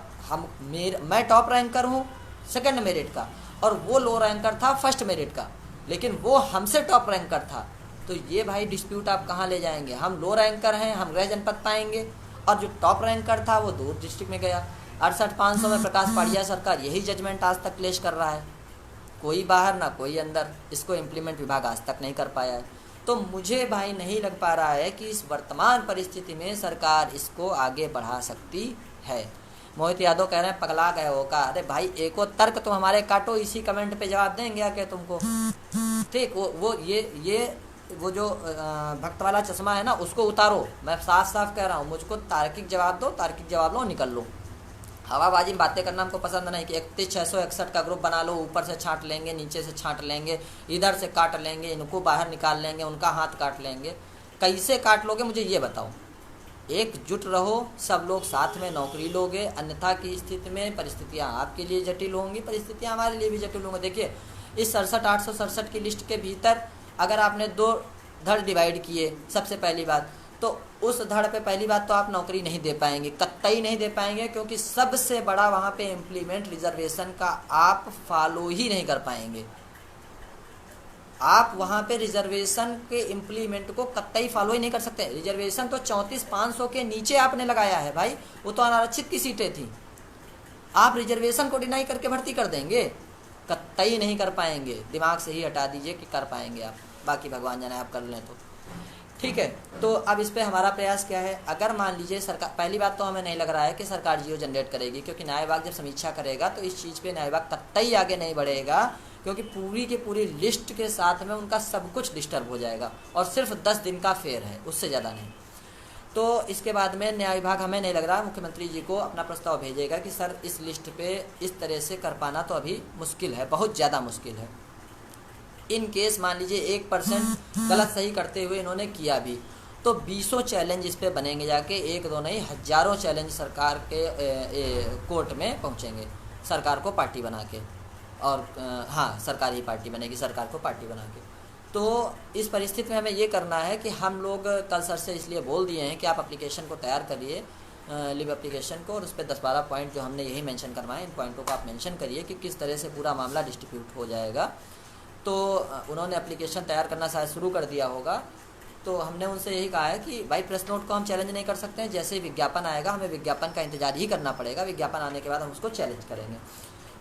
मैं टॉप रैंकर हूँ सेकंड मेरिट का, और वो लो रैंकर था फर्स्ट मेरिट का, लेकिन वो हमसे टॉप रैंकर था। तो ये भाई डिस्प्यूट आप कहाँ ले जाएंगे? हम लो रैंकर हैं, हम गृह जनपद पाएंगे, और जो टॉप रैंकर था वो दूर डिस्ट्रिक्ट में गया। 68,500 में प्रकाश पाड़िया सरकार यही जजमेंट आज तक क्लेश कर रहा है, कोई बाहर ना कोई अंदर, इसको इम्प्लीमेंट विभाग आज तक नहीं कर पाया है। तो मुझे भाई नहीं लग पा रहा है कि इस वर्तमान परिस्थिति में सरकार इसको आगे बढ़ा सकती है। मोहित यादव कह रहे हैं पगला गए हो का? अरे भाई एको तर्क तो हमारे काटो, इसी कमेंट पे जवाब देंगे आके तुमको। ठीक, वो जो भक्त वाला चश्मा है ना उसको उतारो, मैं साफ साफ कह रहा हूँ। मुझको तार्किक जवाब दो, तार्किक जवाब लो, निकल लो। हवाबाजी में बातें करना हमको पसंद नहीं कि 31,661 का ग्रुप बना लो, ऊपर से छांट लेंगे, नीचे से छांट लेंगे, इधर से काट लेंगे, इनको बाहर निकाल लेंगे, उनका हाथ काट लेंगे। कैसे काट लोगे मुझे ये बताओ। एकजुट रहो, सब लोग साथ में नौकरी लोगे, अन्यथा की स्थिति में परिस्थितियां आपके लिए जटिल होंगी, परिस्थितियां हमारे लिए भी जटिल होंगी। देखिए इस 67,867 की लिस्ट के भीतर अगर आपने 2 धड़ डिवाइड किए, सबसे पहली बात तो उस धड़ पे पहली बात तो आप नौकरी नहीं दे पाएंगे, कतई नहीं दे पाएंगे, क्योंकि सबसे बड़ा वहाँ पे इम्प्लीमेंट रिजर्वेशन का आप फॉलो ही नहीं कर पाएंगे। आप वहाँ पे रिजर्वेशन के इम्प्लीमेंट को कतई फॉलो ही नहीं कर सकते। रिजर्वेशन तो 34,500 के नीचे आपने लगाया है भाई, वो तो अनारक्षित की सीटें थी, आप रिजर्वेशन को डिनाई करके भर्ती कर देंगे? कतई नहीं कर पाएंगे। दिमाग से ही हटा दीजिए कि कर पाएंगे आप, बाकी भगवान जाने आप कर लें तो ठीक है। तो अब इस पे हमारा प्रयास क्या है? अगर मान लीजिए सरकार, पहली बात तो हमें नहीं लग रहा है कि सरकार जियो जनरेट करेगी, क्योंकि न्याय विभाग जब समीक्षा करेगा तो इस चीज़ पे न्याय विभाग कतई आगे नहीं बढ़ेगा, क्योंकि पूरी की पूरी लिस्ट के साथ में उनका सब कुछ डिस्टर्ब हो जाएगा, और सिर्फ 10 दिन का फेयर है, उससे ज़्यादा नहीं। तो इसके बाद में न्याय विभाग, हमें नहीं लग रहा मुख्यमंत्री जी को अपना प्रस्ताव भेजेगा कि सर इस लिस्ट पे इस तरह से कर पाना तो अभी मुश्किल है, बहुत ज़्यादा मुश्किल है। इन केस मान लीजिए 1% गलत सही करते हुए इन्होंने किया भी, तो 20 चैलेंज इस पे बनेंगे जाके, 1-2 नहीं हज़ारों चैलेंज सरकार के कोर्ट में पहुंचेंगे, सरकार को पार्टी बना के। और हाँ, सरकार ही पार्टी बनेगी, सरकार को पार्टी बना के। तो इस परिस्थिति में हमें ये करना है कि हम लोग कल सर से इसलिए बोल दिए हैं कि आप एप्लीकेशन को तैयार करिए, लिव एप्लीकेशन को, और उस पर 10-12 पॉइंट जो हमने यही मेंशन करवाए, इन पॉइंटों को आप मेंशन करिए कि किस तरह से पूरा मामला डिस्ट्रीब्यूट हो जाएगा। तो उन्होंने एप्लीकेशन तैयार करना शायद शुरू कर दिया होगा। तो हमने उनसे यही कहा है कि भाई प्रेस नोट को हम चैलेंज नहीं कर सकते हैं, जैसे ही विज्ञापन आएगा हमें विज्ञापन का इंतजार ही करना पड़ेगा, विज्ञापन आने के बाद हम उसको चैलेंज करेंगे।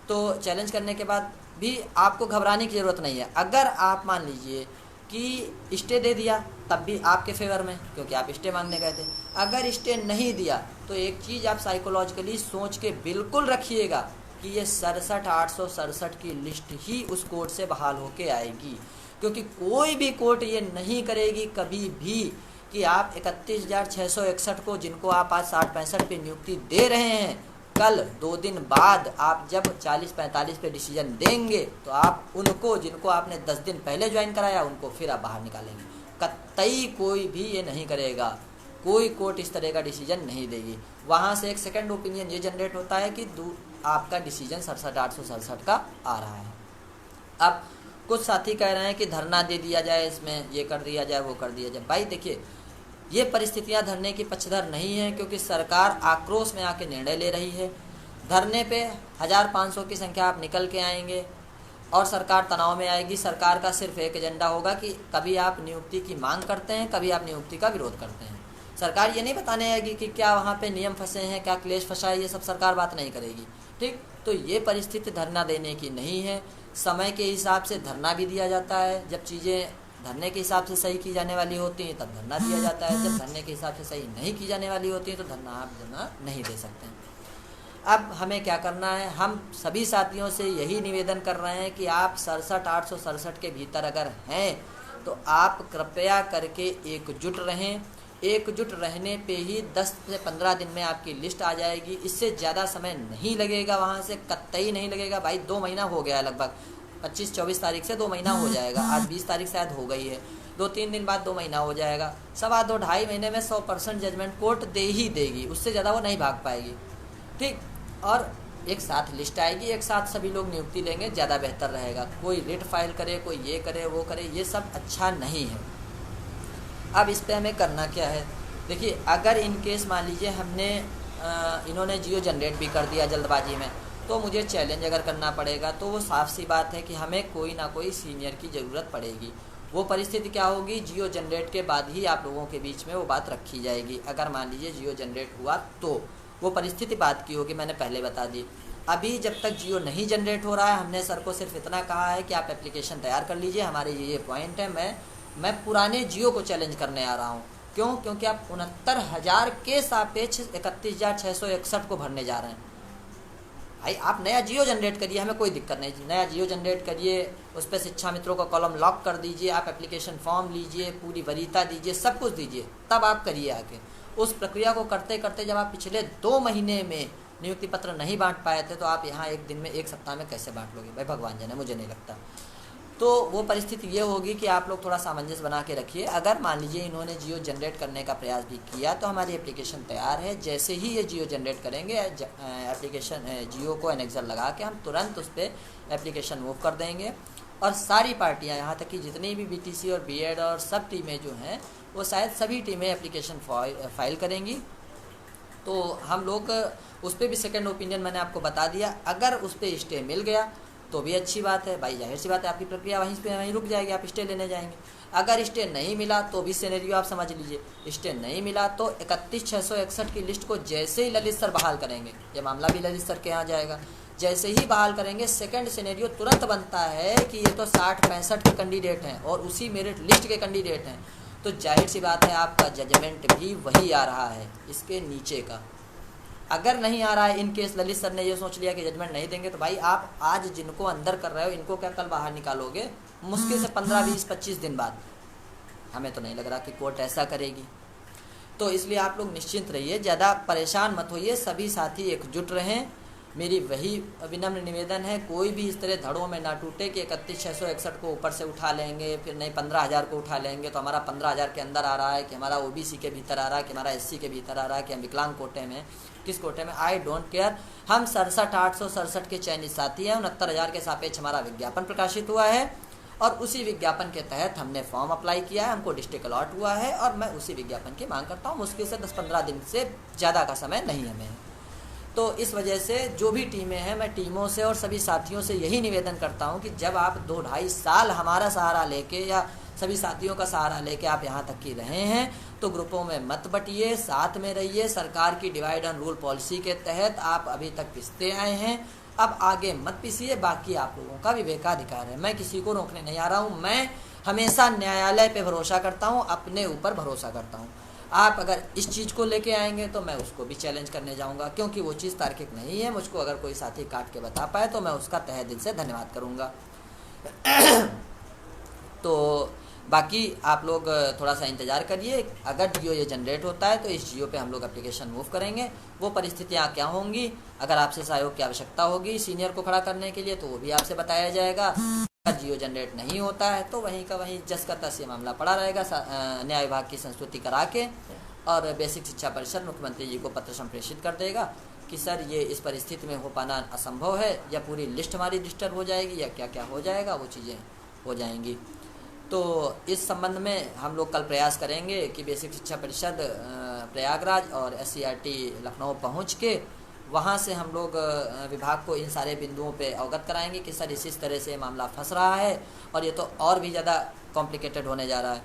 तो चैलेंज करने के बाद भी आपको घबराने की ज़रूरत नहीं है। अगर आप मान लीजिए कि स्टे दे दिया तब भी आपके फेवर में, क्योंकि आप स्टे मांगने गए थे। अगर स्टे नहीं दिया तो एक चीज़ आप साइकोलॉजिकली सोच के बिल्कुल रखिएगा कि ये 67,867 की लिस्ट ही उस कोर्ट से बहाल होके आएगी, क्योंकि कोई भी कोर्ट ये नहीं करेगी कभी भी कि आप 31,661 को, जिनको आप आज 60-65 पे नियुक्ति दे रहे हैं, कल 2 दिन बाद आप जब 40-45 पे डिसीजन देंगे तो आप उनको, जिनको आपने 10 दिन पहले ज्वाइन कराया, उनको फिर आप बाहर निकालेंगे। कतई कोई भी ये नहीं करेगा, कोई कोर्ट इस तरह का डिसीजन नहीं देगी। वहाँ से एक सेकंड ओपिनियन ये जनरेट होता है कि आपका डिसीजन 67,867 का आ रहा है। अब कुछ साथी कह रहे हैं कि धरना दे दिया जाए, इसमें ये कर दिया जाए, वो कर दिया जाए। भाई देखिए, ये परिस्थितियां धरने की पक्षधर नहीं है, क्योंकि सरकार आक्रोश में आके निर्णय ले रही है। धरने पे 1,500 की संख्या आप निकल के आएंगे और सरकार तनाव में आएगी। सरकार का सिर्फ एक एजेंडा होगा कि कभी आप नियुक्ति की मांग करते हैं, कभी आप नियुक्ति का विरोध करते हैं। सरकार ये नहीं बताने आएगी कि क्या वहाँ पे नियम फंसे हैं, क्या क्लेश फंसा है, ये सब सरकार बात नहीं करेगी। ठीक, तो ये परिस्थिति धरना देने की नहीं है। समय के हिसाब से धरना भी दिया जाता है। जब चीज़ें धरने के हिसाब से सही की जाने वाली होती हैं तब धरना दिया जाता है, जब धरने के हिसाब से सही नहीं की जाने वाली होती है तो धरना आप देना नहीं दे सकते हैं। अब हमें क्या करना है, हम सभी साथियों से यही निवेदन कर रहे हैं कि आप 67,867 के भीतर अगर हैं तो आप कृपया करके एकजुट रहें। एकजुट रहने पे ही 10 से 15 दिन में आपकी लिस्ट आ जाएगी। इससे ज़्यादा समय नहीं लगेगा, वहाँ से कतई नहीं लगेगा। भाई 2 महीना हो गया लगभग, 25-24 तारीख से 2 महीना हो जाएगा। आज 20 तारीख शायद हो गई है, 2-3 दिन बाद 2 महीना हो जाएगा। 2.5 महीने में 100% जजमेंट कोर्ट दे ही देगी, उससे ज़्यादा वो नहीं भाग पाएगी। ठीक, और एक साथ लिस्ट आएगी, एक साथ सभी लोग नियुक्ति लेंगे, ज़्यादा बेहतर रहेगा। कोई रिट फाइल करे, कोई ये करे वो करे, ये सब अच्छा नहीं है। अब इस पे हमें करना क्या है, देखिए अगर इन केस मान लीजिए हमने इन्होंने जियो जनरेट भी कर दिया जल्दबाजी में, तो मुझे चैलेंज अगर करना पड़ेगा तो वो साफ सी बात है कि हमें कोई ना कोई सीनियर की ज़रूरत पड़ेगी। वो परिस्थिति क्या होगी, जियो जनरेट के बाद ही आप लोगों के बीच में वो बात रखी जाएगी। अगर मान लीजिए जियो जनरेट हुआ तो वो परिस्थिति बात की होगी, मैंने पहले बता दी। अभी जब तक जियो नहीं जनरेट हो रहा है, हमने सर को सिर्फ इतना कहा है कि आप एप्लीकेशन तैयार कर लीजिए, हमारे ये पॉइंट है। मैं पुराने जियो को चैलेंज करने आ रहा हूँ। क्यों? क्योंकि आप 69,000 के सापेक्ष 31,661 को भरने जा रहे हैं। भाई आप नया जियो जनरेट करिए, हमें कोई दिक्कत नहीं, नया जियो जनरेट करिए, उस पर शिक्षा मित्रों का कॉलम लॉक कर दीजिए, आप एप्लीकेशन फॉर्म लीजिए, पूरी वरीयता दीजिए, सब कुछ दीजिए, तब आप करिए आगे। उस प्रक्रिया को करते करते जब आप पिछले 2 महीने में नियुक्ति पत्र नहीं बांट पाए थे तो आप यहाँ एक दिन में, एक सप्ताह में कैसे बांट लोगे? भाई भगवान जाने, मुझे नहीं लगता। तो वो परिस्थिति ये होगी कि आप लोग थोड़ा सामंजस्य बना के रखिए। अगर मान लीजिए इन्होंने जियो जनरेट करने का प्रयास भी किया तो हमारी एप्लीकेशन तैयार है। जैसे ही ये जियो जनरेट करेंगे, एप्लीकेशन जियो को एनेक्सर लगा के हम तुरंत उस पर एप्लीकेशन मूव कर देंगे। और सारी पार्टियां, यहाँ तक कि जितनी भी बीटीसी और बीएड और सब टीमें जो हैं, वो शायद सभी टीमें एप्लीकेशन फाइल करेंगी। तो हम लोग उस पर भी सेकेंड ओपिनियन मैंने आपको बता दिया। अगर उस पर स्टे मिल गया तो भी अच्छी बात है, भाई जाहिर सी बात है आपकी प्रक्रिया वहीं रुक जाएगी, आप स्टे लेने जाएंगे। अगर स्टे नहीं मिला तो भी सिनेरियो आप समझ लीजिए। स्टे नहीं मिला तो 31,661 की लिस्ट को जैसे ही ललित सर बहाल करेंगे, ये मामला भी ललित सर के यहाँ जाएगा, जैसे ही बहाल करेंगे सेकंड सिनेरियो तुरंत बनता है कि ये तो 60-65 के कैंडिडेट हैं और उसी मेरिट लिस्ट के कैंडिडेट हैं, तो जाहिर सी बात है आपका जजमेंट भी वही आ रहा है, इसके नीचे का। अगर नहीं आ रहा है, इन केस ललित सर ने ये सोच लिया कि जजमेंट नहीं देंगे, तो भाई आप आज जिनको अंदर कर रहे हो इनको क्या कल बाहर निकालोगे? मुश्किल से 15, 20, 25 दिन बाद। हमें तो नहीं लग रहा कि कोर्ट ऐसा करेगी। तो इसलिए आप लोग निश्चिंत रहिए, ज़्यादा परेशान मत होइए, सभी साथी एकजुट रहें। मेरी वही विनम्र निवेदन है, कोई भी इस तरह धड़ों में ना टूटे कि 31,661 को ऊपर से उठा लेंगे, फिर नहीं 15,000 को उठा लेंगे तो हमारा 15,000 के अंदर आ रहा है, कि हमारा ओबीसी के भीतर आ रहा है, कि हमारा एससी के भीतर आ रहा है, कि हम विकलांग कोटे में, किस कोटे में, आई डोंट केयर। हम 67,867 के चयनित साथी हैं। 69,000 के सापेक्ष हमारा विज्ञापन प्रकाशित हुआ है और उसी विज्ञापन के तहत हमने फॉर्म अप्लाई किया है, हमको डिस्ट्रिक्ट अलॉट हुआ है और मैं उसी विज्ञापन की मांग करता हूँ। मुश्किल से 10-15 दिन से ज़्यादा का समय नहीं हमें। तो इस वजह से जो भी टीमें हैं, मैं टीमों से और सभी साथियों से यही निवेदन करता हूं कि जब आप 2-2.5 साल हमारा सहारा लेके या सभी साथियों का सहारा लेके आप यहां तक की रहे हैं, तो ग्रुपों में मत बटिए, साथ में रहिए। सरकार की डिवाइड एंड रूल पॉलिसी के तहत आप अभी तक पिसते आए हैं, अब आगे मत पिसिए। बाकी आप लोगों का विवेकाधिकार है, मैं किसी को रोकने नहीं आ रहा हूँ। मैं हमेशा न्यायालय पे भरोसा करता हूँ, अपने ऊपर भरोसा करता हूँ। आप अगर इस चीज़ को लेके आएंगे तो मैं उसको भी चैलेंज करने जाऊंगा, क्योंकि वो चीज़ तार्किक नहीं है। मुझको अगर कोई साथी काट के बता पाए तो मैं उसका तहे दिल से धन्यवाद करूंगा। तो बाकी आप लोग थोड़ा सा इंतज़ार करिए। अगर जियो ये जनरेट होता है तो इस जियो पे हम लोग एप्लीकेशन मूव करेंगे। वो परिस्थितियाँ क्या होंगी, अगर आपसे सहयोग की आवश्यकता होगी सीनियर को खड़ा करने के लिए तो वो भी आपसे बताया जाएगा। अगर जियो जनरेट नहीं होता है तो वहीं का वहीं जस का तस ये मामला पड़ा रहेगा। न्याय विभाग की संस्तुति करा के और बेसिक शिक्षा परिषद मुख्यमंत्री जी को पत्र संप्रेषित कर देगा कि सर ये इस परिस्थिति में हो पाना असंभव है, या पूरी लिस्ट हमारी डिस्टर्ब हो जाएगी, या क्या क्या हो जाएगा, वो चीज़ें हो जाएंगी। तो इस संबंध में हम लोग कल प्रयास करेंगे कि बेसिक शिक्षा परिषद प्रयागराज और SCRT लखनऊ पहुंच के वहां से हम लोग विभाग को इन सारे बिंदुओं पे अवगत कराएंगे कि सर इस तरह से मामला फंस रहा है और ये तो और भी ज़्यादा कॉम्प्लिकेटेड होने जा रहा है।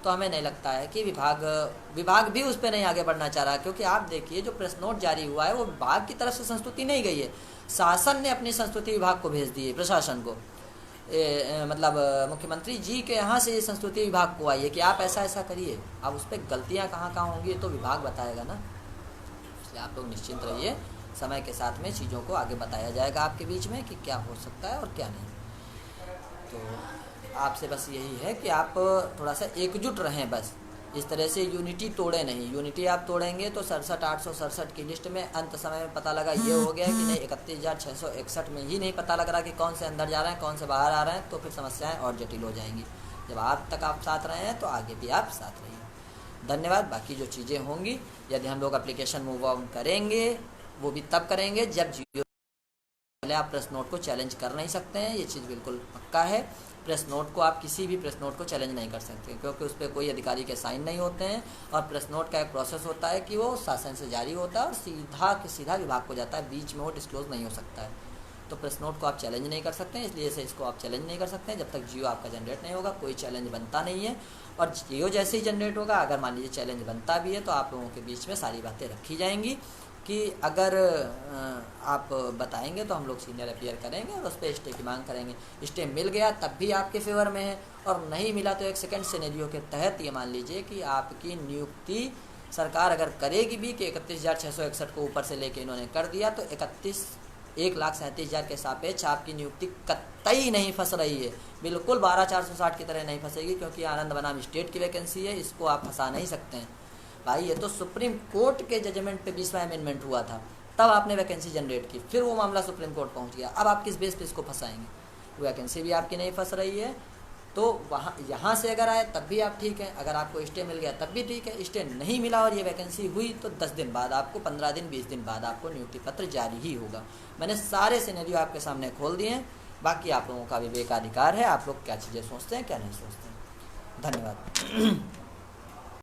तो हमें नहीं लगता है कि विभाग भी उस पर नहीं आगे बढ़ना चाह रहा, क्योंकि आप देखिए जो प्रेस नोट जारी हुआ है वो विभाग की तरफ से संस्तुति नहीं गई है, शासन ने अपनी संस्तुति विभाग को भेज दी है, प्रशासन को। मतलब मुख्यमंत्री जी के यहाँ से ये संस्तुति विभाग को आई है कि आप ऐसा ऐसा करिए। अब उस पर गलतियाँ कहाँ कहाँ होंगी तो विभाग बताएगा ना, इसलिए आप लोग निश्चिंत रहिए, समय के साथ में चीज़ों को आगे बताया जाएगा आपके बीच में कि क्या हो सकता है और क्या नहीं। तो आपसे बस यही है कि आप थोड़ा सा एकजुट रहें, बस इस तरह से यूनिटी तोड़े नहीं। यूनिटी आप तोड़ेंगे तो 67,867 की लिस्ट में अंत समय में पता लगा ये हो गया कि नहीं 31,661 में ही नहीं पता लग रहा कि कौन से अंदर जा रहे हैं कौन से बाहर आ रहे हैं, तो फिर समस्याएं और जटिल हो जाएंगी। जब आप तक आप साथ रहे हैं तो आगे भी आप साथ रहिए। धन्यवाद। बाकी जो चीज़ें होंगी, यदि हम लोग एप्लीकेशन मूव ऑन करेंगे वो भी तब करेंगे जब जियो, पहले आप प्रेस नोट को चैलेंज कर नहीं सकते हैं, ये चीज़ बिल्कुल पक्का है। प्रेस नोट को आप किसी भी प्रेस नोट को चैलेंज नहीं कर सकते, क्योंकि उस पर कोई अधिकारी के साइन नहीं होते हैं, और प्रेस नोट का एक प्रोसेस होता है कि वो शासन से जारी होता है और सीधा विभाग को जाता है, बीच में वो डिस्क्लोज नहीं हो सकता है। तो प्रेस नोट को आप चैलेंज नहीं कर सकते हैं, इसलिए से इसको आप चैलेंज नहीं कर सकते हैं। जब तक जियो आपका जनरेट नहीं होगा कोई चैलेंज बनता नहीं है, और जियो जैसे ही जनरेट होगा, अगर मान लीजिए चैलेंज बनता भी है तो आप लोगों के बीच में सारी बातें रखी जाएंगी कि अगर आप बताएंगे तो हम लोग सीनियर अपीयर करेंगे और उस पर स्टे की मांग करेंगे। स्टे मिल गया तब भी आपके फेवर में है, और नहीं मिला तो एक सेकंड सिनेरियो के तहत ये मान लीजिए कि आपकी नियुक्ति सरकार अगर करेगी भी कि 31,661 को ऊपर से लेके इन्होंने कर दिया, तो 1,37,000 के सापेक्ष आपकी नियुक्ति कतई नहीं फंस रही है, बिल्कुल 12,460 की तरह नहीं फंसेगी, क्योंकि आनंद बनाम स्टेट की वैकेंसी है, इसको आप फंसा नहीं सकते हैं भाई। ये तो सुप्रीम कोर्ट के जजमेंट पे 20वां अमेंडमेंट हुआ था, तब आपने वैकेंसी जनरेट की, फिर वो मामला सुप्रीम कोर्ट पहुंच गया, अब आप किस बेस पे इसको फंसाएंगे। वैकेंसी भी आपकी नहीं फंस रही है, तो वहाँ यहाँ से अगर आए तब भी आप ठीक है, अगर आपको स्टे मिल गया तब भी ठीक है, स्टे नहीं मिला और ये वैकेंसी हुई तो 10 दिन बाद आपको, 15 दिन 20 दिन बाद आपको नियुक्ति पत्र जारी ही होगा। मैंने सारे सिनेरियो आपके सामने खोल दिए हैं, बाकी आप लोगों का विवेकाधिकार है, आप लोग क्या चीज़ें सोचते हैं क्या नहीं सोचते हैं। धन्यवाद।